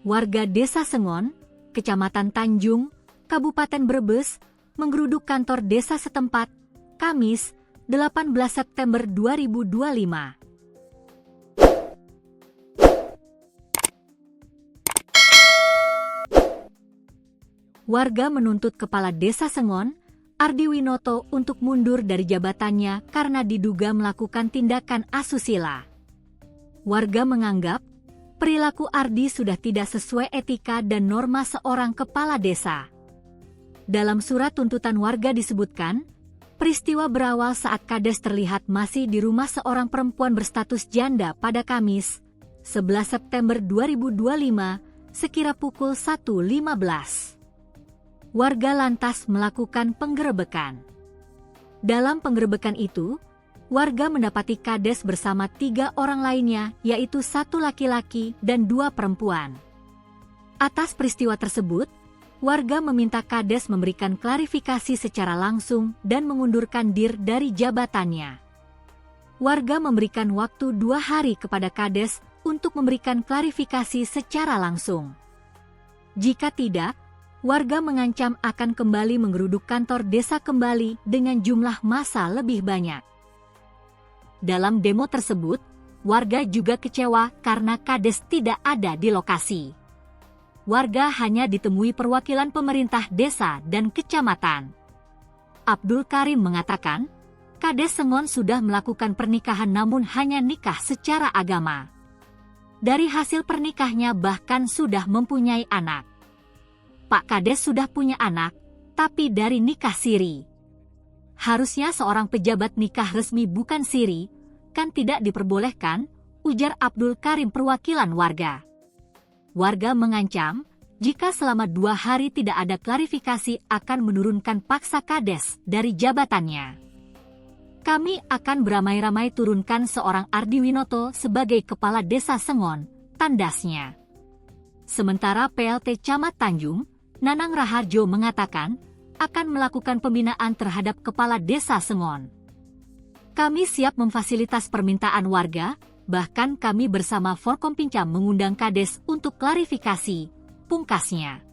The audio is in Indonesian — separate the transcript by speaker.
Speaker 1: Warga Desa Sengon, Kecamatan Tanjung, Kabupaten Brebes, menggeruduk kantor desa setempat, Kamis, 18 September 2025. Warga menuntut Kepala Desa Sengon, Ardi Winoto untuk mundur dari jabatannya karena diduga melakukan tindakan asusila. Warga menganggap perilaku Ardi sudah tidak sesuai etika dan norma seorang kepala desa. Dalam surat tuntutan warga disebutkan, peristiwa berawal saat Kades terlihat masih di rumah seorang perempuan berstatus janda pada Kamis, 11 September 2025, sekira pukul 1.15. Warga lantas melakukan penggerebekan. Dalam penggerebekan itu, warga mendapati Kades bersama 3 orang lainnya, yaitu 1 laki-laki dan 2 perempuan. Atas peristiwa tersebut, warga meminta Kades memberikan klarifikasi secara langsung dan mengundurkan diri dari jabatannya. Warga memberikan waktu 2 hari kepada Kades untuk memberikan klarifikasi secara langsung. Jika tidak, warga mengancam akan kembali menggeruduk kantor desa kembali dengan jumlah massa lebih banyak. Dalam demo tersebut, warga juga kecewa karena Kades tidak ada di lokasi. Warga hanya ditemui perwakilan pemerintah desa dan kecamatan. Abdul Karim mengatakan, Kades Sengon sudah melakukan pernikahan namun hanya nikah secara agama. Dari hasil pernikahnya bahkan sudah mempunyai anak. Pak Kades sudah punya anak, tapi dari nikah siri. Harusnya seorang pejabat nikah resmi bukan siri, kan tidak diperbolehkan, ujar Abdul Karim perwakilan warga. Warga mengancam, jika selama 2 hari tidak ada klarifikasi akan menurunkan paksa Kades dari jabatannya. Kami akan beramai-ramai turunkan seorang Ardi Winoto sebagai Kepala Desa Sengon, tandasnya. Sementara PLT Camat Tanjung, Nanang Raharjo mengatakan, akan melakukan pembinaan terhadap Kepala Desa Sengon. Kami siap memfasilitas permintaan warga, bahkan kami bersama Forkompinca mengundang Kades untuk klarifikasi, pungkasnya.